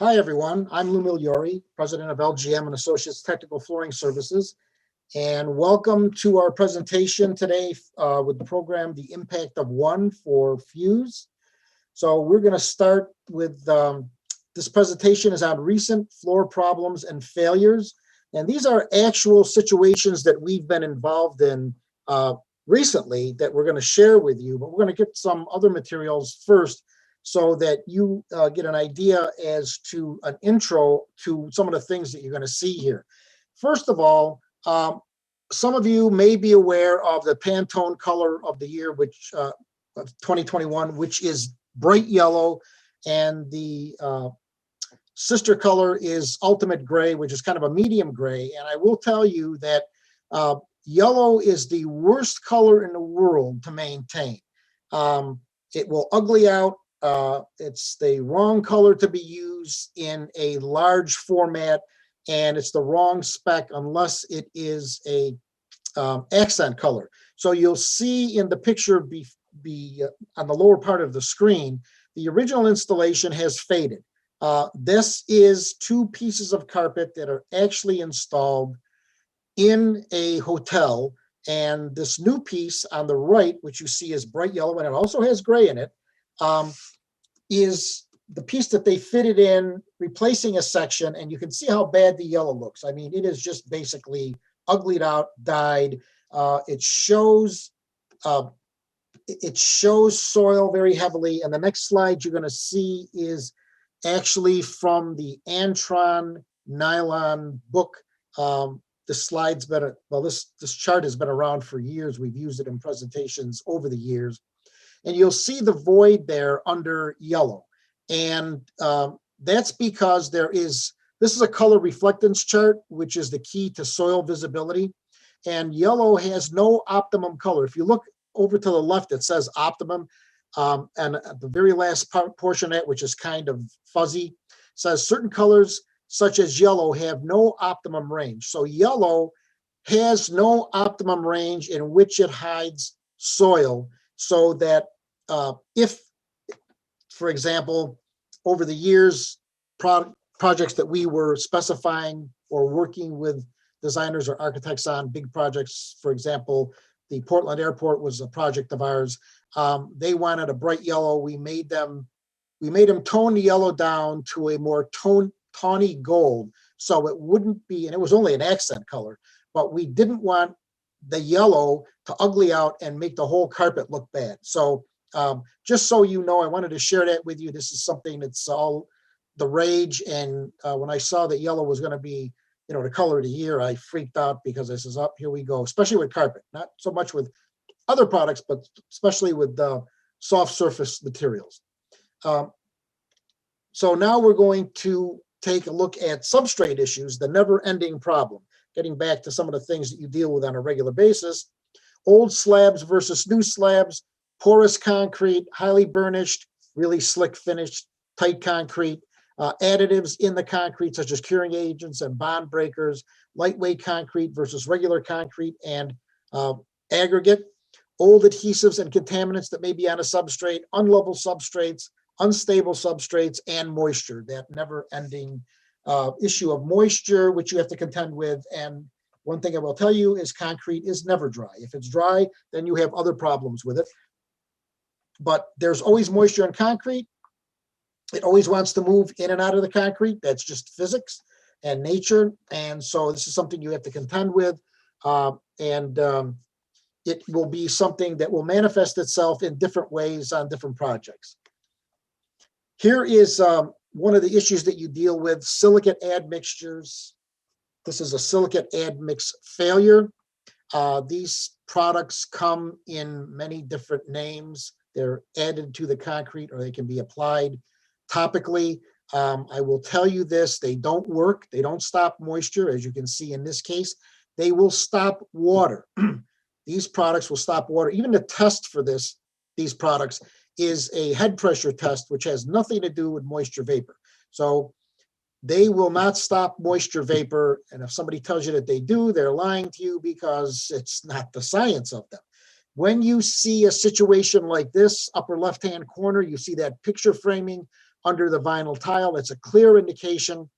Hi, everyone. I'm Lew Migliore, president of LGM and Associates Technical Flooring Services, and welcome to our presentation today with the program, The Impact of One for Fuse. So we're going to start with this presentation is on recent floor problems and failures. And these are actual situations that we've been involved in recently that we're going to share with you, but we're going to get some other materials first so that you get an idea as to an intro to some of the things that you're going to see here. First of all, some of you may be aware of the Pantone color of the year, which of 2021, which is bright yellow, and the sister color is ultimate gray, which is kind of a medium gray. And I will tell you that yellow is the worst color in the world to maintain. It will ugly out. It's the wrong color to be used in a large format, and it's the wrong spec unless it is a accent color. So you'll see in the picture on the lower part of the screen, the original installation has faded. This is two pieces of carpet that are actually installed in a hotel, and this new piece on the right, which you see is bright yellow and it also has gray in it, is the piece that they fitted in, replacing a section, and you can see how bad the yellow looks. I mean, it is just basically uglied out, dyed. It shows soil very heavily, and the next slide you're going to see is actually from the Antron nylon book. This slide's been this chart has been around for years. We've used it in presentations over the years. And you'll see the void there under yellow. And that's because this is a color reflectance chart, which is the key to soil visibility. And yellow has no optimum color. If you look over to the left, it says optimum. And at the very last portion of it, which is kind of fuzzy, says certain colors, such as yellow, have no optimum range. So yellow has no optimum range in which it hides soil. So that if, for example, over the years, projects that we were specifying or working with designers or architects on, big projects, for example, the Portland Airport was a project of ours. They wanted a bright yellow. We made them tone the yellow down to a more tawny gold, so it wouldn't be, and it was only an accent color, but we didn't want the yellow to ugly out and make the whole carpet look bad. So just so you know, I wanted to share that with you. This is something that's all the rage. And when I saw that yellow was going to be, the color of the year, I freaked out because I says, "Up, here we go." Especially with carpet, not so much with other products, but especially with soft surface materials. So now we're going to take a look at substrate issues, the never-ending problem. Getting back to some of the things that you deal with on a regular basis: old slabs versus new slabs, porous concrete, highly burnished, really slick finished, tight concrete, additives in the concrete such as curing agents and bond breakers, lightweight concrete versus regular concrete and aggregate, old adhesives and contaminants that may be on a substrate, unlevel substrates, unstable substrates, and moisture, that never-ending issue of moisture, which you have to contend with. And one thing I will tell you is concrete is never dry. If it's dry, then you have other problems with it. But there's always moisture in concrete. It always wants to move in and out of the concrete. That's just physics and nature. And so this is something you have to contend with. It will be something that will manifest itself in different ways on different projects. Here is one of the issues that you deal with: silicate admixtures. This is a silicate admix failure. These products come in many different names. They're added to the concrete, or they can be applied topically. I will tell you this: they don't work. They don't stop moisture. As you can see in this case, they will stop water. These products will stop water. Even the test for these products is a head pressure test, which has nothing to do with moisture vapor. So they will not stop moisture vapor. And if somebody tells you that they do, they're lying to you, because it's not the science of them. When you see a situation like this, upper left-hand corner, you see that picture framing under the vinyl tile. It's a clear indication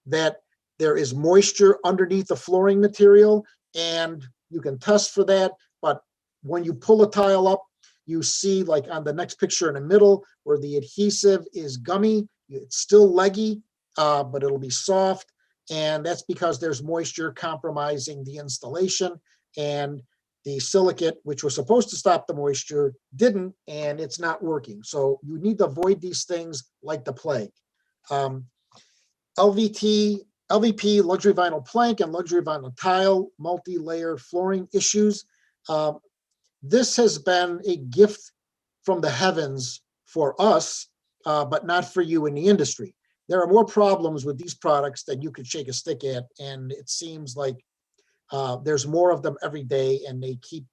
that there is moisture underneath the flooring material, and you can test for that. But when you pull a tile up, you see, like on the next picture in the middle, where the adhesive is gummy. It's still leggy, but it'll be soft. And that's because there's moisture compromising the installation. And the silicate, which was supposed to stop the moisture, didn't, and it's not working. So you need to avoid these things like the plague. LVP, luxury vinyl plank, and luxury vinyl tile, multi-layer flooring issues. This has been a gift from the heavens for us, but not for you in the industry. There are more problems with these products than you could shake a stick at, and it seems like there's more of them every day, and they keep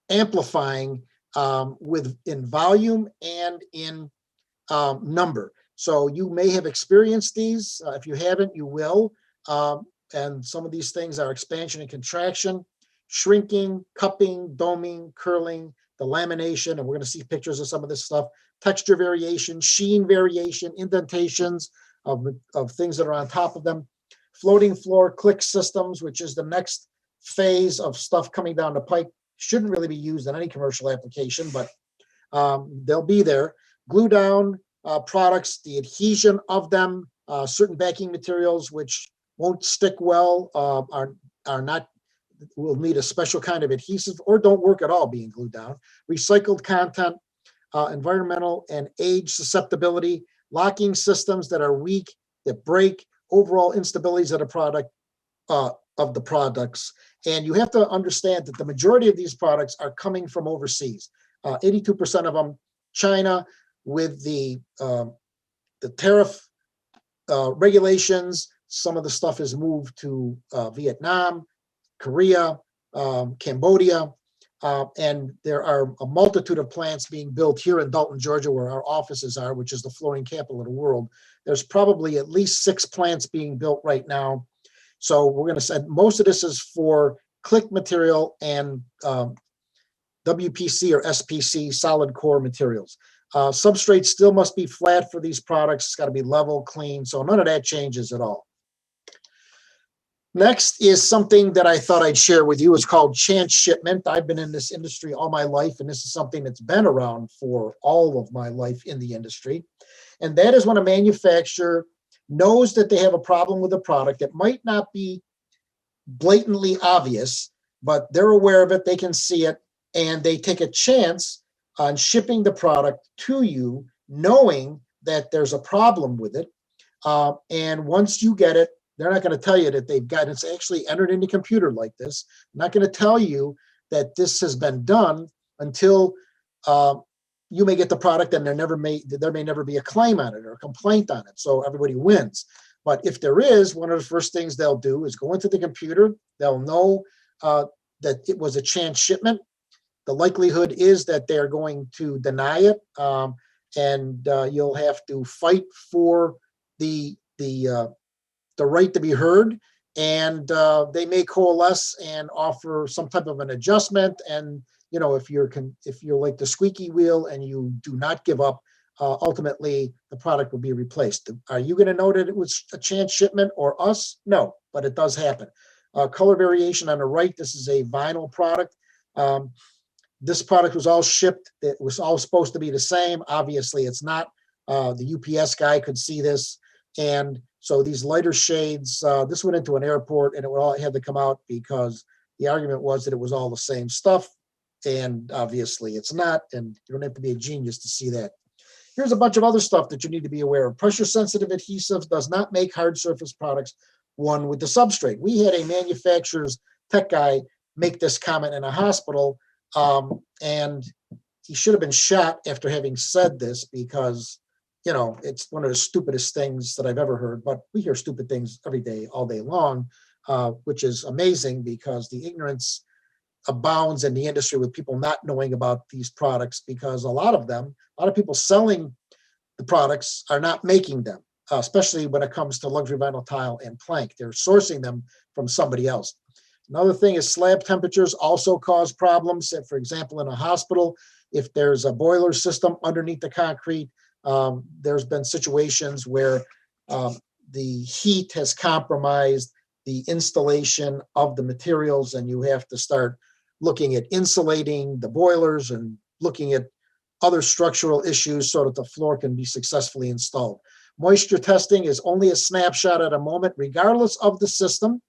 amplifying in volume and in number. So you may have experienced these. If you haven't, you will. And some of these things are expansion and contraction, shrinking, cupping, doming, curling, the lamination, and we're going to see pictures of some of this stuff, texture variation, sheen variation, indentations of things that are on top of them, floating floor click systems, which is the next phase of stuff coming down the pike. Shouldn't really be used in any commercial application, but they'll be there. Glue down products, the adhesion of them, certain backing materials which won't stick well are not, will need a special kind of adhesive or don't work at all being glued down. Recycled content, environmental and age susceptibility, locking systems that are weak, that break, overall instabilities of the product, of the products. And you have to understand that the majority of these products are coming from overseas. 82% of them, China, with the tariff regulations. Some of the stuff is moved to Vietnam, Korea, Cambodia, and there are a multitude of plants being built here in Dalton, Georgia, where our offices are, which is the flooring capital of the world. There's probably at least 6 plants being built right now. So we're going to say most of this is for click material and WPC or SPC, solid core materials. Substrate still must be flat for these products. It's got to be level, clean. So none of that changes at all. Next is something that I thought I'd share with you. It's called chance shipment. I've been in this industry all my life, and this is something that's been around for all of my life in the industry. And that is when a manufacturer knows that they have a problem with a product that might not be blatantly obvious, but they're aware of it, they can see it, and they take a chance on shipping the product to you, knowing that there's a problem with it. And once you get it, they're not going to tell you that they've got it's actually entered in the computer like this. I'm not going to tell you that this has been done until you may get the product, and there may never be a claim on it or a complaint on it. So everybody wins. But if there is, one of the first things they'll do is go into the computer. They'll know that it was a chance shipment. The likelihood is that they're going to deny it, and you'll have to fight for the right to be heard, and they may coalesce and offer some type of an adjustment. And you know, if you're like the squeaky wheel and you do not give up, ultimately the product will be replaced. Are you going to know that it was a chance shipment or us? No, but it does happen. Color variation on the right. This is a vinyl product. This product was all shipped. It was all supposed to be the same. Obviously, it's not. The UPS guy could see this. And so these lighter shades, this went into an airport, and it had to come out because the argument was that it was all the same stuff. And obviously it's not. And you don't have to be a genius to see that. Here's a bunch of other stuff that you need to be aware of. Pressure sensitive adhesives does not make hard surface products one with the substrate. We had a manufacturer's tech guy make this comment in a hospital, and he should have been shot after having said this, because you know, it's one of the stupidest things that I've ever heard, but we hear stupid things every day, all day long, which is amazing because the ignorance abounds in the industry with people not knowing about these products, because a lot of people selling the products are not making them, especially when it comes to luxury vinyl tile and plank. They're sourcing them from somebody else. Another thing is slab temperatures also cause problems. For example, in a hospital, if there's a boiler system underneath the concrete, There's been situations where the heat has compromised the installation of the materials, and you have to start looking at insulating the boilers and looking at other structural issues so that the floor can be successfully installed. Moisture testing is only a snapshot at a moment, regardless of the system.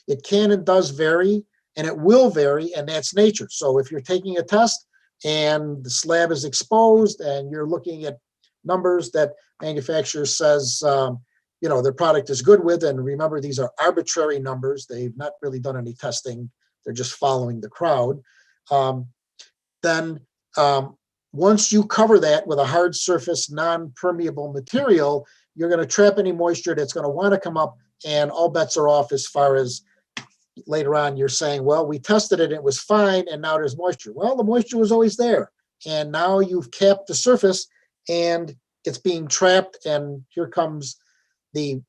It can and does vary, and it will vary, and that's nature. So if you're taking a test and the slab is exposed and you're looking at numbers that manufacturer says their product is good with, and remember, these are arbitrary numbers. They've not really done any testing. They're just following the crowd. Then once you cover that with a hard surface, non-permeable material, you're going to trap any moisture that's going to want to come up, and all bets are off as far as later on you're saying, well, we tested it, it was fine, and now there's moisture. Well, the moisture was always there, and now you've capped the surface, and it's being trapped, and here comes the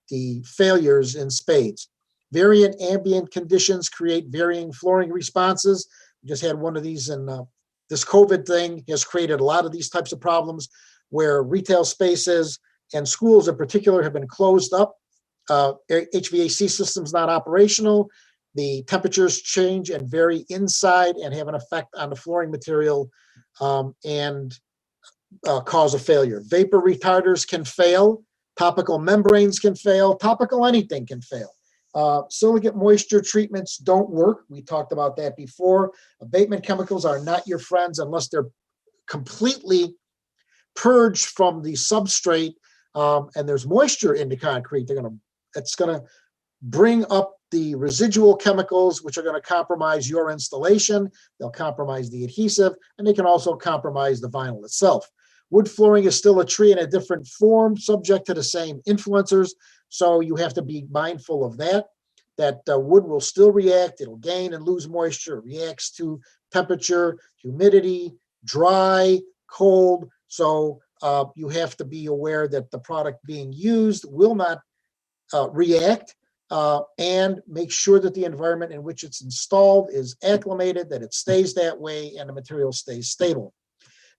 failures in spades. Varying ambient conditions create varying flooring responses. We just had one of these, and this COVID thing has created a lot of these types of problems where retail spaces and schools in particular have been closed up. HVAC systems not operational. The temperatures change and vary inside and have an effect on the flooring material and cause a failure. Vapor retarders can fail. Topical membranes can fail. Topical anything can fail. Silicate moisture treatments don't work. We talked about that before. Abatement chemicals are not your friends unless they're completely purged from the substrate and there's moisture in the concrete. It's going to bring up the residual chemicals, which are going to compromise your installation. They'll compromise the adhesive, and they can also compromise the vinyl itself. Wood flooring is still a tree in a different form, subject to the same influencers. So you have to be mindful of that wood will still react. It'll gain and lose moisture. It reacts to temperature, humidity, dry, cold. So you have to be aware that the product being used will not react, and make sure that the environment in which it's installed is acclimated, that it stays that way, and the material stays stable.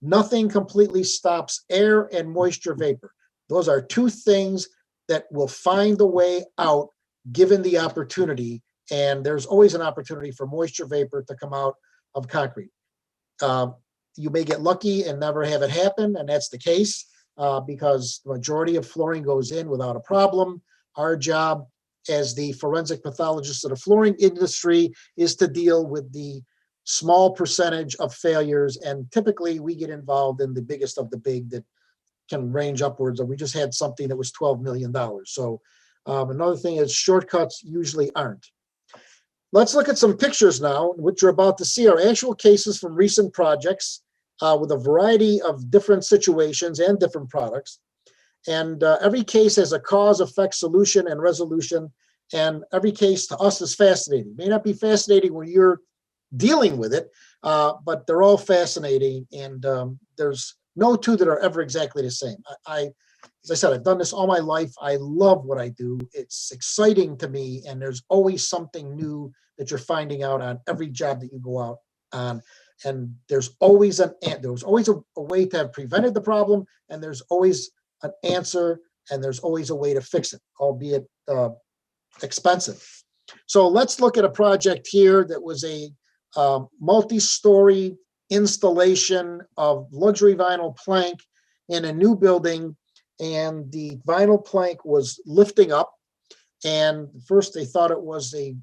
Nothing completely stops air and moisture vapor. Those are two things that will find a way out given the opportunity, and there's always an opportunity for moisture vapor to come out of concrete. You may get lucky and never have it happen, and that's the case because the majority of flooring goes in without a problem. Our job as the forensic pathologists of the flooring industry is to deal with the small percentage of failures, and typically we get involved in the biggest of the big that can range upwards. We just had something that was $12 million. So another thing is shortcuts usually aren't. Let's look at some pictures now. What you're about to see are actual cases from recent projects with a variety of different situations and different products. And every case has a cause, effect, solution, and resolution. And every case to us is fascinating. It may not be fascinating when you're dealing with it, but they're all fascinating. And there's no two that are ever exactly the same. As I said, I've done this all my life. I love what I do. It's exciting to me. And there's always something new that you're finding out on every job that you go out on. And there's always a way to have prevented the problem. And there's always an answer, and there's always a way to fix it, albeit expensive. So let's look at a project here that was a multi-story installation of luxury vinyl plank in a new building, and the vinyl plank was lifting up. And first they thought it was a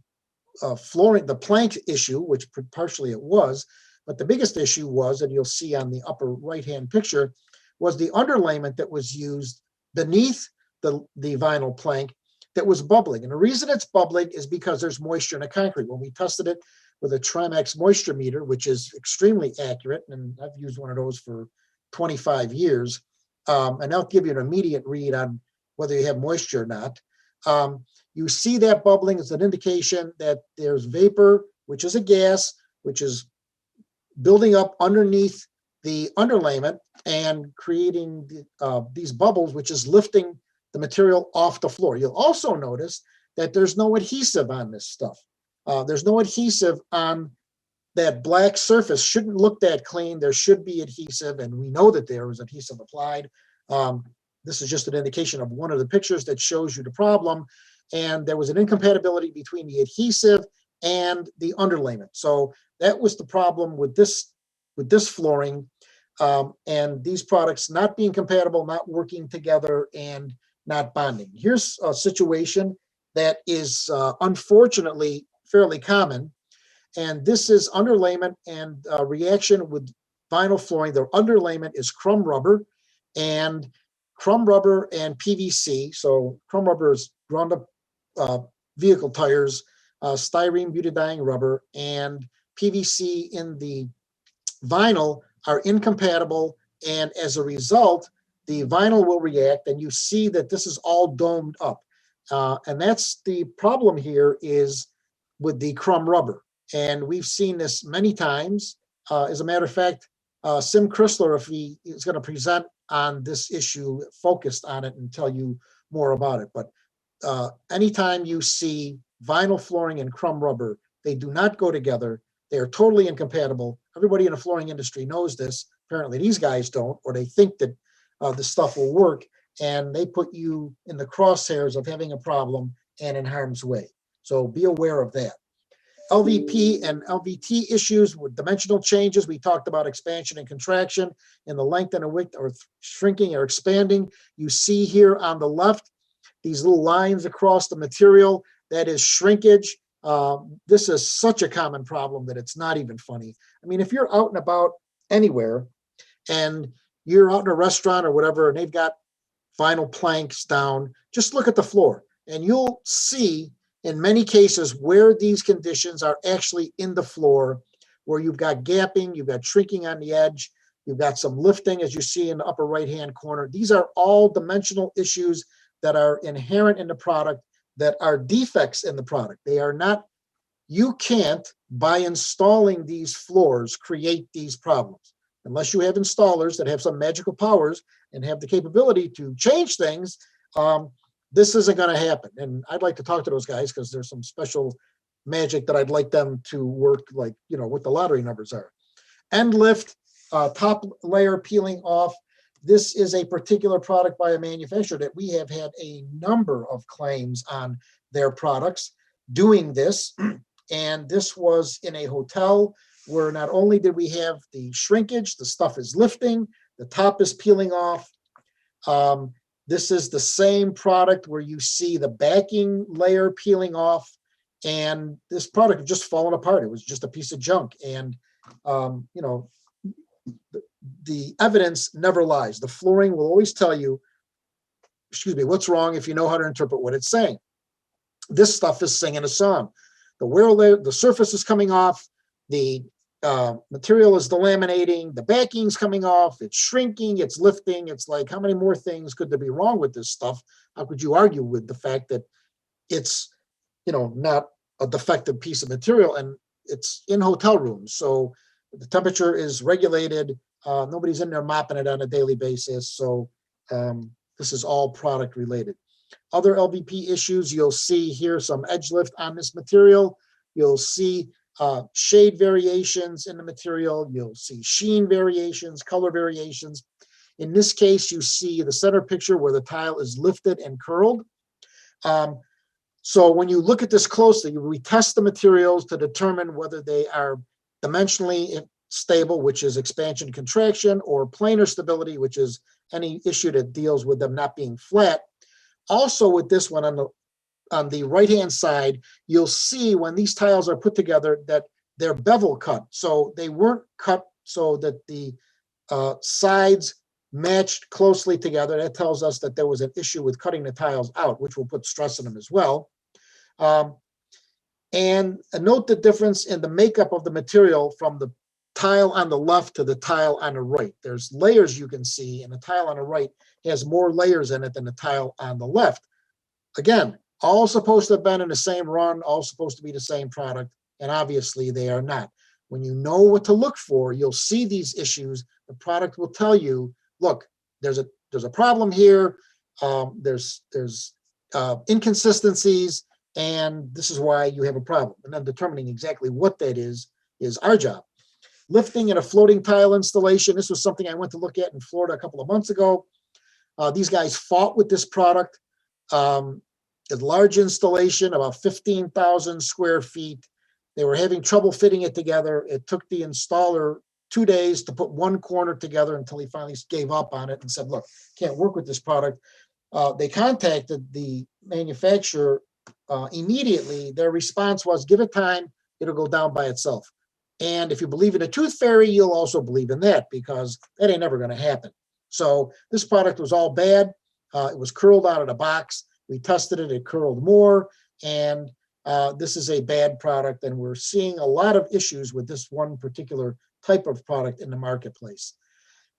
flooring, the plank issue, which partially it was, but the biggest issue was, and you'll see on the upper right-hand picture, was the underlayment that was used beneath the vinyl plank that was bubbling. And the reason it's bubbling is because there's moisture in the concrete. When we tested it with a Trimax moisture meter, which is extremely accurate, and I've used one of those for 25 years, and that'll give you an immediate read on whether you have moisture or not. You see that bubbling is an indication that there's vapor, which is a gas, which is building up underneath the underlayment and creating these bubbles, which is lifting the material off the floor. You'll also notice that there's no adhesive on this stuff. There's no adhesive on that black surface. Shouldn't look that clean. There should be adhesive, and we know that there was adhesive applied. This is just an indication of one of the pictures that shows you the problem. And there was an incompatibility between the adhesive and the underlayment. So that was the problem with this flooring, and these products not being compatible, not working together, and not bonding. Here's a situation that is unfortunately fairly common, and this is underlayment and reaction with vinyl flooring. The underlayment is crumb rubber and PVC. So crumb rubber is ground up vehicle tires, styrene butadiene rubber, and PVC in the vinyl are incompatible, and as a result, the vinyl will react, and you see that this is all domed up. And that's the problem here is with the crumb rubber. And we've seen this many times. As a matter of fact, Sim Chrysler, if he is going to present on this issue, focused on it and tell you more about it. But anytime you see vinyl flooring and crumb rubber, they do not go together. They are totally incompatible. Everybody in the flooring industry knows this. Apparently these guys don't, or they think that this stuff will work, and they put you in the crosshairs of having a problem and in harm's way. So be aware of that. LVP and LVT issues with dimensional changes. We talked about expansion and contraction in the length and the width, or shrinking or expanding. You see here on the left, these little lines across the material, that is shrinkage. This is such a common problem that it's not even funny. I mean, if you're out and about anywhere and you're out in a restaurant or whatever, and they've got vinyl planks down, just look at the floor and you'll see in many cases where these conditions are actually in the floor, where you've got gapping, you've got shrinking on the edge, you've got some lifting, as you see in the upper right-hand corner. These are all dimensional issues that are inherent in the product, that are defects in the product. They are not, you can't, by installing these floors, create these problems. Unless you have installers that have some magical powers and have the capability to change things, this isn't going to happen. And I'd like to talk to those guys because there's some special magic that I'd like them to work, like, you know, what the lottery numbers are. End lift, top layer peeling off. This is a particular product by a manufacturer that we have had a number of claims on their products doing this. And this was in a hotel where not only did we have the shrinkage, the stuff is lifting, the top is peeling off. This is the same product where you see the backing layer peeling off, and this product had just fallen apart. It was just a piece of junk. And, you know, the evidence never lies. The flooring will always tell you, excuse me, what's wrong if you know how to interpret what it's saying. This stuff is singing a song. The wear layer, the surface is coming off, the material is delaminating, the backing's coming off, it's shrinking, it's lifting. It's like, how many more things could there be wrong with this stuff? How could you argue with the fact that it's, you know, not a defective piece of material, and it's in hotel rooms? So the temperature is regulated. Nobody's in there mopping it on a daily basis. So this is all product related. Other LVP issues, you'll see here some edge lift on this material. You'll see shade variations in the material. You'll see sheen variations, color variations. In this case, you see the center picture where the tile is lifted and curled. So when you look at this closely, we test the materials to determine whether they are dimensionally stable, which is expansion contraction, or planar stability, which is any issue that deals with them not being flat. Also with this one on the right-hand side, you'll see when these tiles are put together that they're bevel cut. So they weren't cut so that the sides matched closely together. That tells us that there was an issue with cutting the tiles out, which will put stress on them as well. And note the difference in the makeup of the material from the tile on the left to the tile on the right. There's layers you can see, and the tile on the right has more layers in it than the tile on the left. Again, all supposed to have been in the same run, all supposed to be the same product, and obviously they are not. When you know what to look for, you'll see these issues. The product will tell you, look, there's a problem here. There's inconsistencies, and this is why you have a problem. And then determining exactly what that is our job. Lifting and a floating tile installation. This was something I went to look at in Florida a couple of months ago. These guys fought with this product. A large installation, about 15,000 square feet. They were having trouble fitting it together. It took the installer 2 days to put one corner together until he finally gave up on it and said, look, can't work with this product. They contacted the manufacturer immediately. Their response was, give it time, it'll go down by itself. And if you believe in a tooth fairy, you'll also believe in that, because that ain't never going to happen. So this product was all bad. It was curled out of the box. We tested it, it curled more, and this is a bad product, and we're seeing a lot of issues with this one particular type of product in the marketplace.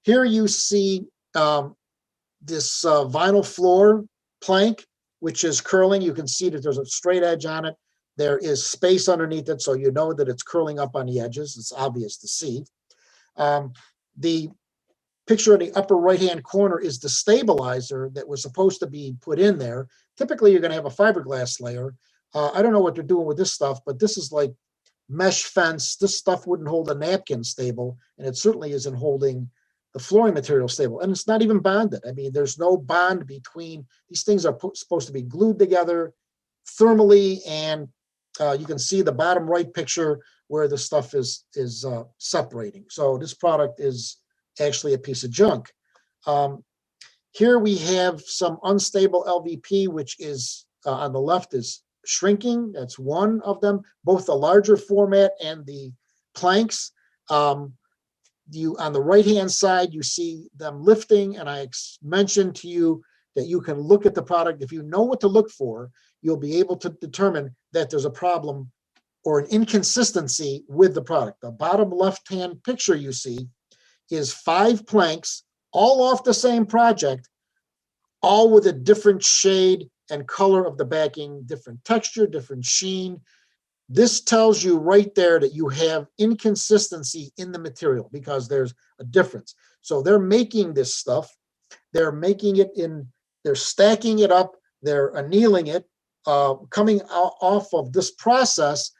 Here you see this vinyl floor plank, which is curling. You can see that there's a straight edge on it. There is space underneath it, so you know that it's curling up on the edges. It's obvious to see. The picture in the upper right-hand corner is the stabilizer that was supposed to be put in there. Typically, you're going to have a fiberglass layer. I don't know what they're doing with this stuff, but this is like mesh fence. This stuff wouldn't hold a napkin stable, and it certainly isn't holding the flooring material stable. And it's not even bonded. I mean, there's no bond between these things. Are supposed to be glued together thermally, and you can see the bottom right picture where the stuff is separating. So this product is actually a piece of junk. Here we have some unstable LVP, which is on the left is shrinking. That's one of them, both the larger format and the planks. You on the right-hand side, you see them lifting, and I mentioned to you that you can look at the product. If you know what to look for, you'll be able to determine that there's a problem or an inconsistency with the product. The bottom left-hand picture you see is 5 planks, all off the same project, all with a different shade and color of the backing, different texture, different sheen. This tells you right there that you have inconsistency in the material because there's a difference. So they're making this stuff, they're making it in, they're stacking it up, they're annealing it, coming off of this process,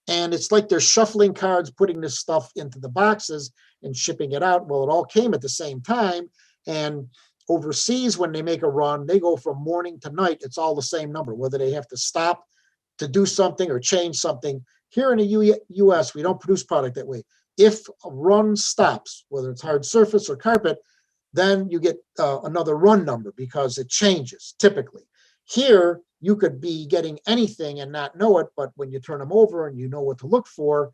and it's like they're shuffling cards, putting this stuff into the boxes and shipping it out. Well, it all came at the same time, and overseas, when they make a run, they go from morning to night. It's all the same number, whether they have to stop to do something or change something. Here in the US, we don't produce product that way. If a run stops, whether it's hard surface or carpet, then you get another run number because it changes typically. Here, you could be getting anything and not know it, but when you turn them over and you know what to look for,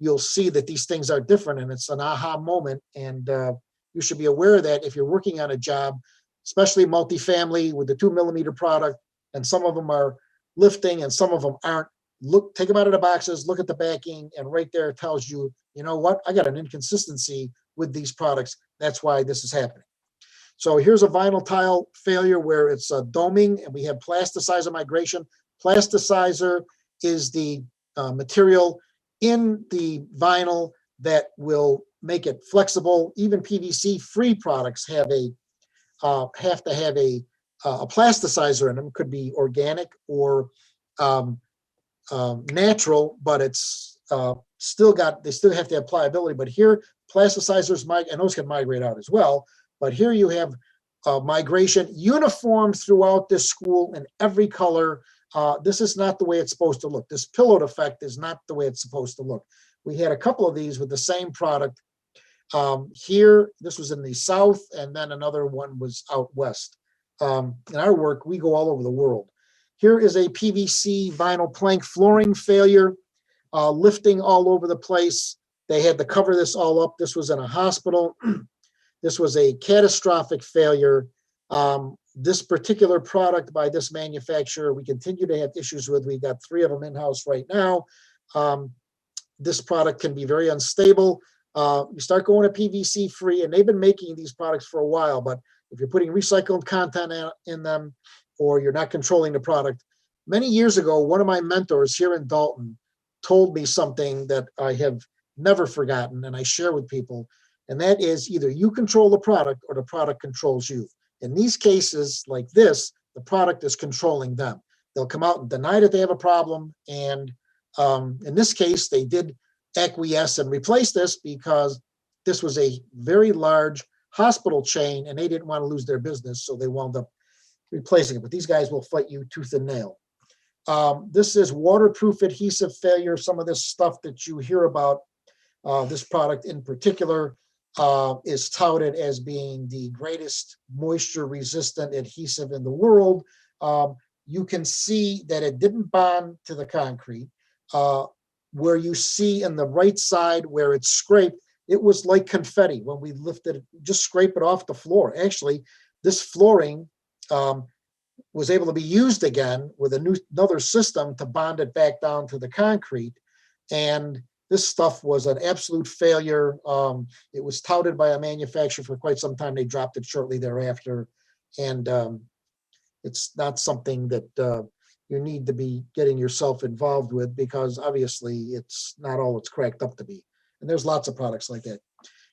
you'll see that these things are different, and it's an aha moment. And you should be aware of that if you're working on a job, especially multifamily with the 2mm product, and some of them are lifting and some of them aren't. Look, take them out of the boxes, look at the backing, and right there it tells you, you know what, I got an inconsistency with these products. That's why this is happening. So here's a vinyl tile failure where it's doming, and we have plasticizer migration. Plasticizer is the material in the vinyl that will make it flexible. Even PVC-free products have to have a plasticizer in them. Could be organic or natural, but it's they still have to have pliability. But here, plasticizers and those can migrate out as well. But here you have migration uniform throughout this school in every color. This is not the way it's supposed to look. This pillowed effect is not the way it's supposed to look. We had a couple of these with the same product. Here, this was in the south, and then another one was out west. In our work, we go all over the world. Here is a PVC vinyl plank flooring failure, lifting all over the place. They had to cover this all up. This was in a hospital. This was a catastrophic failure. This particular product by this manufacturer, we continue to have issues with. We've got 3 of them in-house right now. This product can be very unstable. You start going to PVC free, and they've been making these products for a while, but if you're putting recycled content in them or you're not controlling the product. Many years ago, one of my mentors here in Dalton told me something that I have never forgotten, and I share with people, and that is either you control the product or the product controls you. In these cases like this, the product is controlling them. They'll come out and deny that they have a problem, and in this case, they did acquiesce and replace this because this was a very large hospital chain, and they didn't want to lose their business, so they wound up replacing it. But these guys will fight you tooth and nail. This is waterproof adhesive failure. Some of this stuff that you hear about, this product in particular, is touted as being the greatest moisture-resistant adhesive in the world. You can see that it didn't bond to the concrete. Where you see in the right side where it's scraped, it was like confetti when we lifted it, just scrape it off the floor. Actually, this flooring was able to be used again with another system to bond it back down to the concrete. And this stuff was an absolute failure. It was touted by a manufacturer for quite some time. They dropped it shortly thereafter. And it's not something that you need to be getting yourself involved with, because obviously it's not all it's cracked up to be. And there's lots of products like that.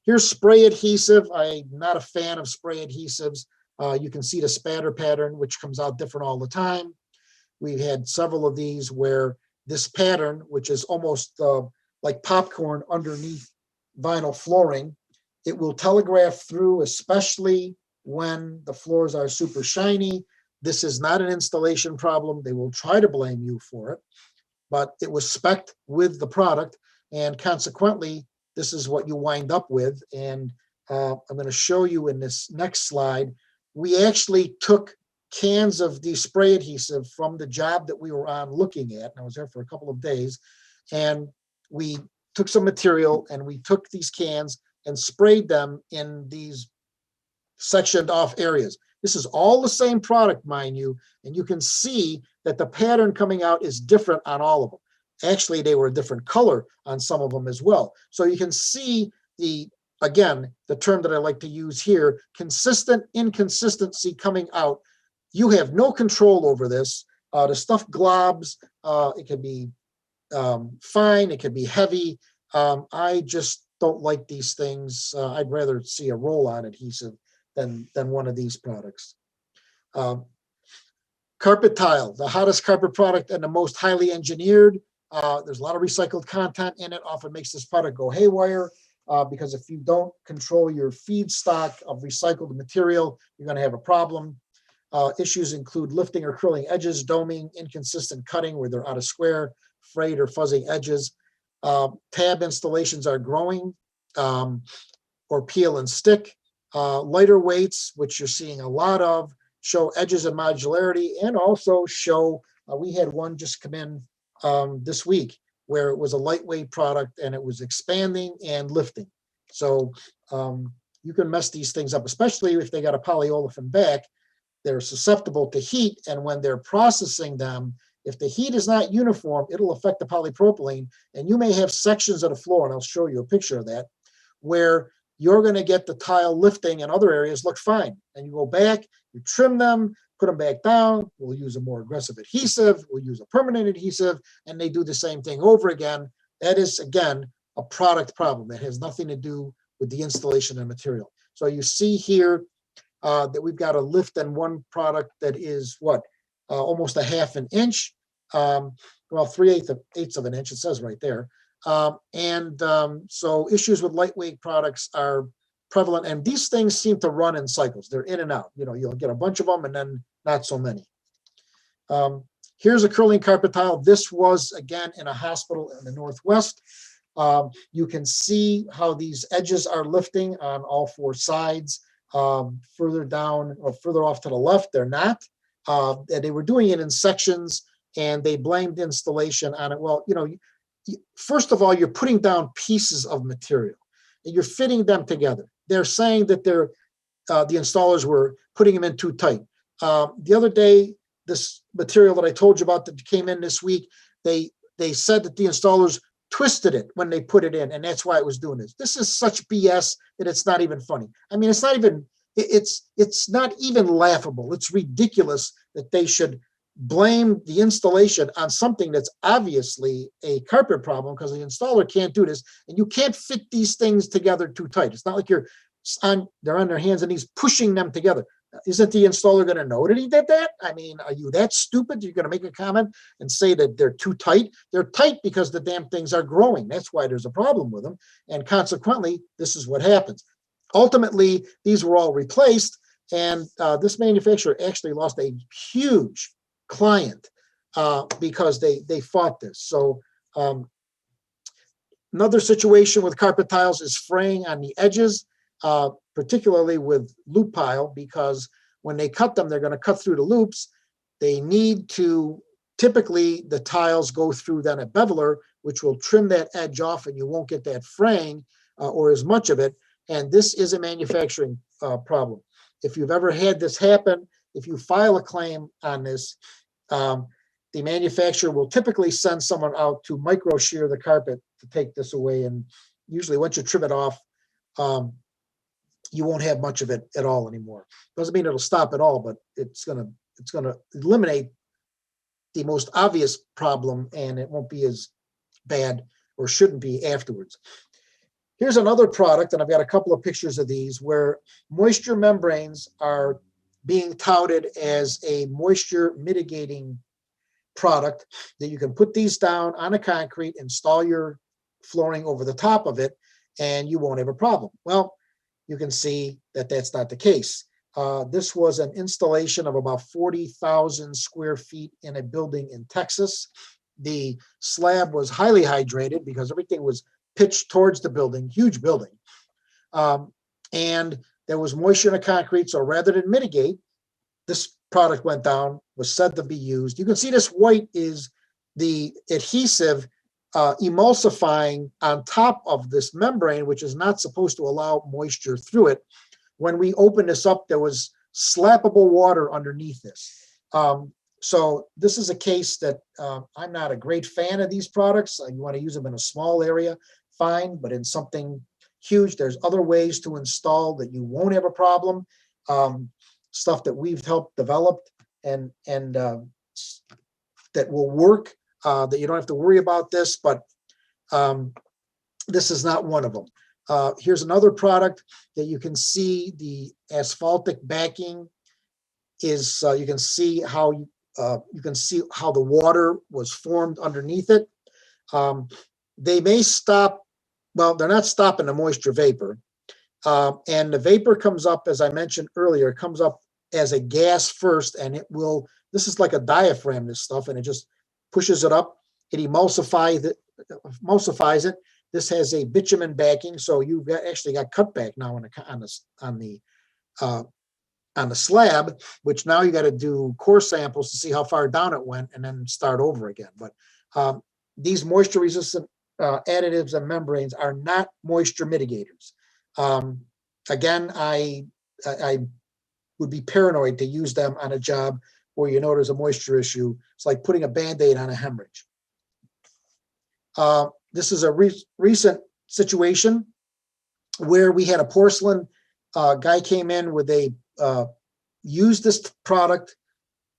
Here's spray adhesive. I'm not a fan of spray adhesives. You can see the spatter pattern, which comes out different all the time. We've had several of these where this pattern, which is almost like popcorn underneath vinyl flooring, it will telegraph through, especially when the floors are super shiny. This is not an installation problem. They will try to blame you for it, but it was spec'd with the product, and consequently, this is what you wind up with. And I'm going to show you in this next slide. We actually took cans of the spray adhesive from the job that we were on looking at, and I was there for a couple of days, and we took some material and we took these cans and sprayed them in these sectioned off areas. This is all the same product, mind you, and you can see that the pattern coming out is different on all of them. Actually, they were a different color on some of them as well. So you can see again, the term that I like to use here, consistent inconsistency coming out. You have no control over this. The stuff globs. It can be fine. It can be heavy. I just don't like these things. I'd rather see a roll-on adhesive than one of these products. Carpet tile, the hottest carpet product and the most highly engineered. There's a lot of recycled content in it. Often makes this product go haywire, because if you don't control your feedstock of recycled material, you're going to have a problem. Issues include lifting or curling edges, doming, inconsistent cutting where they're out of square, frayed or fuzzing edges. Tab installations are growing, or peel and stick. Lighter weights, which you're seeing a lot of, show edges and modularity, and also show, we had one just come in this week where it was a lightweight product and it was expanding and lifting. So you can mess these things up, especially if they got a polyolefin back. They're susceptible to heat, and when they're processing them, if the heat is not uniform, it'll affect the polypropylene, and you may have sections of the floor, and I'll show you a picture of that, where you're going to get the tile lifting and other areas look fine. And you go back, you trim them, put them back down. We'll use a more aggressive adhesive. We'll use a permanent adhesive, and they do the same thing over again. That is, again, a product problem. That has nothing to do with the installation of material. So you see here that we've got a lift in one product that is what? Almost a half an inch. Well, 3/8 of an inch, it says right there. So issues with lightweight products are prevalent, and these things seem to run in cycles. They're in and out. You know, you'll get a bunch of them and then not so many. Here's a curling carpet tile. This was, again, in a hospital in the Northwest. You can see how these edges are lifting on all four sides. Further down or further off to the left, they're not. They were doing it in sections, and they blamed installation on it. Well, you know, first of all, you're putting down pieces of material and you're fitting them together. They're saying that the installers were putting them in too tight. The other day, this material that I told you about that came in this week, they said that the installers twisted it when they put it in, and that's why it was doing this. This is such BS that it's not even funny. I mean, it's not even laughable. It's ridiculous that they should blame the installation on something that's obviously a carpet problem, because the installer can't do this, and you can't fit these things together too tight. It's not like they're on their hands and knees pushing them together. Isn't the installer going to know that he did that? I mean, are you that stupid? You're going to make a comment and say that they're too tight? They're tight because the damn things are growing. That's why there's a problem with them. And consequently, this is what happens. ultimately, these were all replaced, and this manufacturer actually lost a huge client because they fought this. So another situation with carpet tiles is fraying on the edges, particularly with loop pile, because when they cut them, they're going to cut through the loops. They need to, typically the tiles go through then a beveler, which will trim that edge off and you won't get that fraying or as much of it. And this is a manufacturing problem. If you've ever had this happen, if you file a claim on this, the manufacturer will typically send someone out to micro shear the carpet to take this away. And usually once you trim it off, you won't have much of it at all anymore. Doesn't mean it'll stop at all, but it's gonna eliminate the most obvious problem, and it won't be as bad, or shouldn't be, afterwards. Here's another product, and I've got a couple of pictures of these, where moisture membranes are being touted as a moisture mitigating product, that you can put these down on a concrete, install your flooring over the top of it, and you won't have a problem. Well, you can see that that's not the case. This was an installation of about 40,000 square feet in a building in Texas. The slab was highly hydrated because everything was pitched towards the building, huge building. And there was moisture in the concrete, so rather than mitigate, this product went down, was said to be used. You can see this white is the adhesive emulsifying on top of this membrane, which is not supposed to allow moisture through it. When we opened this up, there was slappable water underneath this. So this is a case that I'm not a great fan of these products. You want to use them in a small area, fine, but in something huge, there's other ways to install that you won't have a problem. Stuff that we've helped develop and that will work, that you don't have to worry about this, but this is not one of them. Here's another product that you can see the asphaltic backing is, you can see how the water was formed underneath it. They may stop, well, they're not stopping the moisture vapor. And the vapor comes up, as I mentioned earlier, it comes up as a gas first, and it will, this is like a diaphragm, this stuff, and it just pushes it up. It emulsifies it. This has a bitumen backing, so you've actually got cutback now on the slab, which now you got to do core samples to see how far down it went, and then start over again. But these moisture resistant additives and membranes are not moisture mitigators. Again, I would be paranoid to use them on a job where you know there's a moisture issue. It's like putting a Band-Aid on a hemorrhage. This is a recent situation where we had a porcelain guy came in with a used this product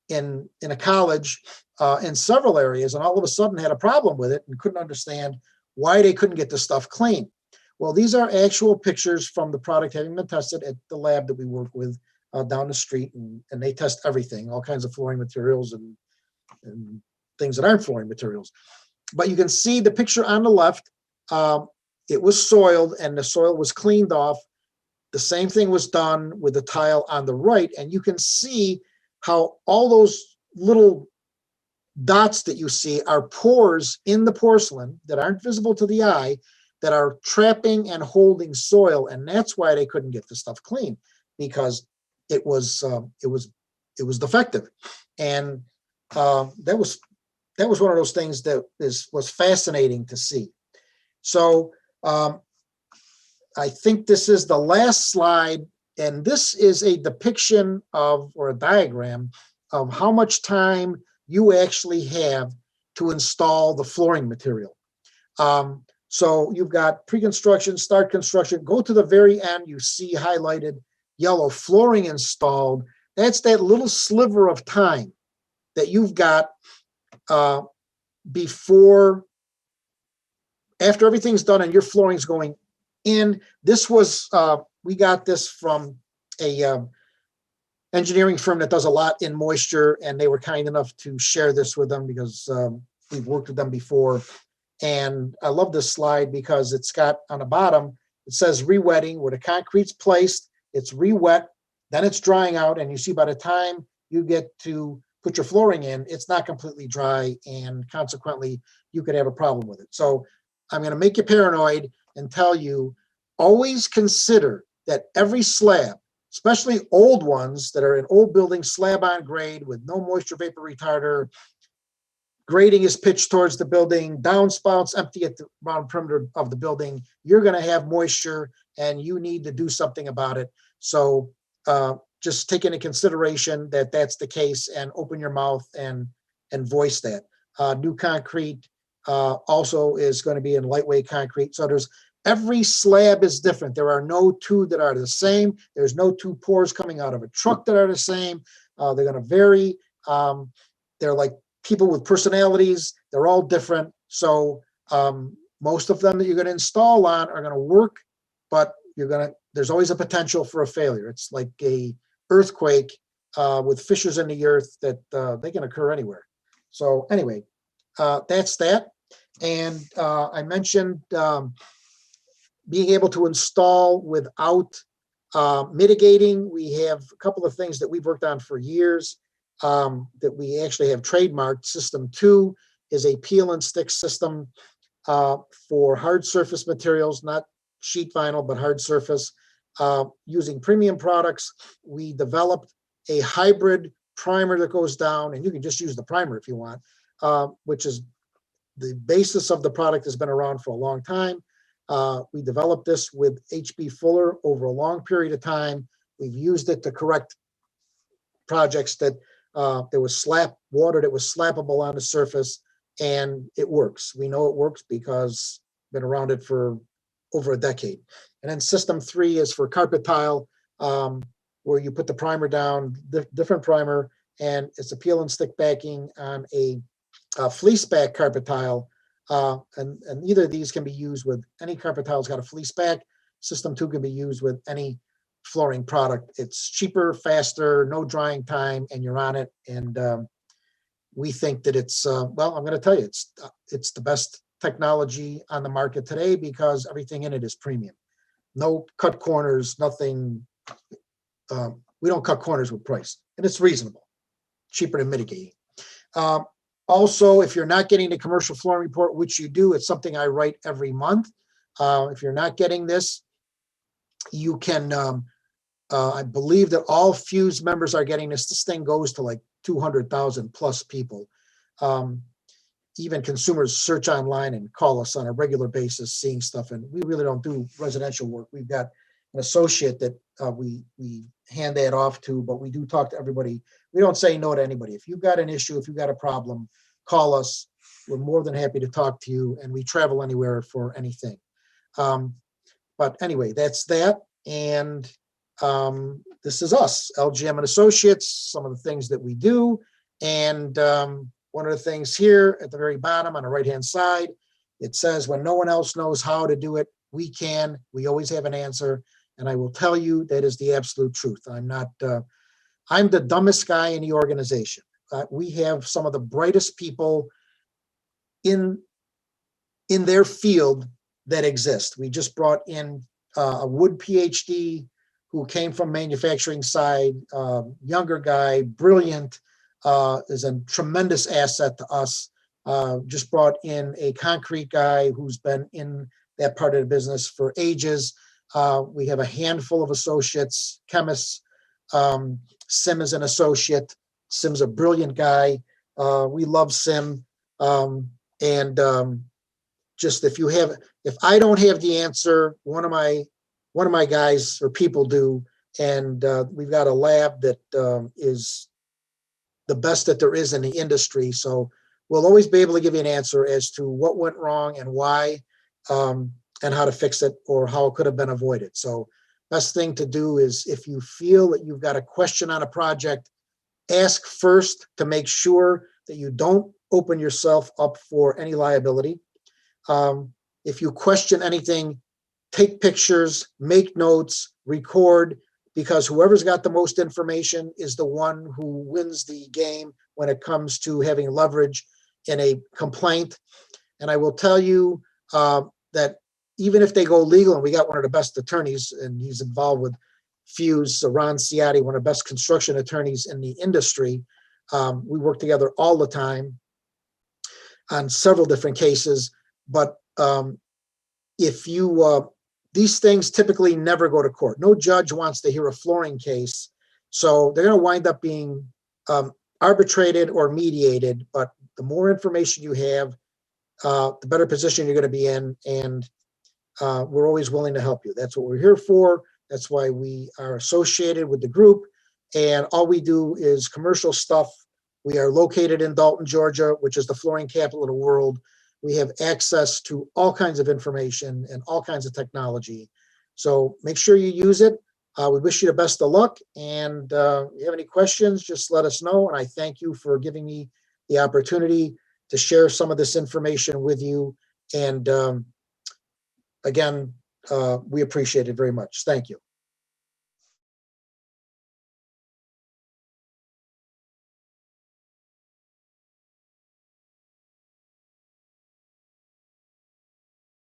in a college in several areas, and all of a sudden had a problem with it and couldn't understand why they couldn't get the stuff clean. Well, these are actual pictures from the product having been tested at the lab that we work with down the street, and they test everything, all kinds of flooring materials and things that aren't flooring materials. But you can see the picture on the left. It was soiled and the soil was cleaned off. The same thing was done with the tile on the right, and you can see how all those little dots that you see are pores in the porcelain that aren't visible to the eye, that are trapping and holding soil, and that's why they couldn't get the stuff clean, because it was defective. And that was one of those things that was fascinating to see. So I think this is the last slide, and this is a depiction of, or a diagram of, how much time you actually have to install the flooring material. So you've got pre-construction, start construction, go to the very end, you see highlighted yellow, flooring installed. That's that little sliver of time that you've got before, after everything's done and your flooring's going in. This was, we got this from a engineering firm that does a lot in moisture, and they were kind enough to share this with them because we've worked with them before. And I love this slide because it's got on the bottom it says re-wetting, where the concrete's placed, it's re-wet, then it's drying out, and you see by the time you get to put your flooring in, it's not completely dry, and consequently, you could have a problem with it. So I'm going to make you paranoid and tell you, always consider that every slab, especially old ones that are in old buildings, slab on grade with no moisture vapor retarder, grading is pitched towards the building, downspouts empty at the around perimeter of the building, you're going to have moisture and you need to do something about it. So just take into consideration that that's the case, and open your mouth and voice that. New concrete also is going to be in lightweight concrete. So every slab is different. There are no two that are the same. There's no two pours coming out of a truck that are the same. They're going to vary. They're like people with personalities. They're all different. So most of them that you're going to install on are going to work, but there's always a potential for a failure. It's like a earthquake with fissures in the earth that they can occur anywhere. So anyway, that's that. And I mentioned being able to install without mitigating. We have a couple of things that we've worked on for years that we actually have trademarked. System 2 is a peel and stick system for hard surface materials, not sheet vinyl, but hard surface. Using premium products, we developed a hybrid primer that goes down, and you can just use the primer if you want, which is the basis of the product, has been around for a long time. We developed this with H.B. Fuller over a long period of time. We've used it to correct projects that there was water that was slappable on the surface, and it works. We know it works because we've been around it for over a decade. And then system 3 is for carpet tile, where you put the primer down, different primer, and it's a peel and stick backing on a fleece back carpet tile. And either of these can be used with any carpet tile that's got a fleece back. System 2 can be used with any flooring product. It's cheaper, faster, no drying time, and you're on it. And we think that it's, well, I'm going to tell you, it's the best technology on the market today because everything in it is premium. No cut corners, nothing. We don't cut corners with price, and it's reasonable, cheaper than mitigating. Also, if you're not getting the commercial flooring report, which you do, it's something I write every month. If you're not getting this, you can, I believe that all Fuse members are getting this. This thing goes to like 200,000 plus people. Even consumers search online and call us on a regular basis, seeing stuff. And we really don't do residential work. We've got an associate that we hand that off to, but we do talk to everybody. We don't say no to anybody. If you've got an issue, if you've got a problem, call us. We're more than happy to talk to you, and we travel anywhere for anything. But anyway, that's that. And this is us, LGM and Associates, some of the things that we do. And one of the things here at the very bottom on the right-hand side, it says, when no one else knows how to do it, we can. We always have an answer. And I will tell you that is the absolute truth. I'm not, I'm the dumbest guy in the organization. We have some of the brightest people in their field that exist. We just brought in a wood PhD who came from manufacturing side, younger guy, brilliant, is a tremendous asset to us. Just brought in a concrete guy who's been in that part of the business for ages. We have a handful of associates, chemists. Sim is an associate. Sim's a brilliant guy. We love Sim. Just if I don't have the answer, one of my guys or people do, and we've got a lab that is the best that there is in the industry. So we'll always be able to give you an answer as to what went wrong and why, and how to fix it or how it could have been avoided. So best thing to do is, if you feel that you've got a question on a project, ask first to make sure that you don't open yourself up for any liability. If you question anything, take pictures, make notes, record, because whoever's got the most information is the one who wins the game when it comes to having leverage in a complaint. And I will tell you that even if they go legal, and we got one of the best attorneys, and he's involved with Fuse, so Ron Ciotti, one of the best construction attorneys in the industry. We work together all the time on several different cases, but if you, these things typically never go to court. No judge wants to hear a flooring case, so they're going to wind up being arbitrated or mediated. But the more information you have, the better position you're going to be in, and we're always willing to help you. That's what we're here for. That's why we are associated with the group, and all we do is commercial stuff. We are located in Dalton, Georgia, which is the flooring capital of the world. We have access to all kinds of information and all kinds of technology. So make sure you use it. We wish you the best of luck. And if you have any questions, just let us know. And I thank you for giving me the opportunity to share some of this information with you. And again, we appreciate it very much. Thank you.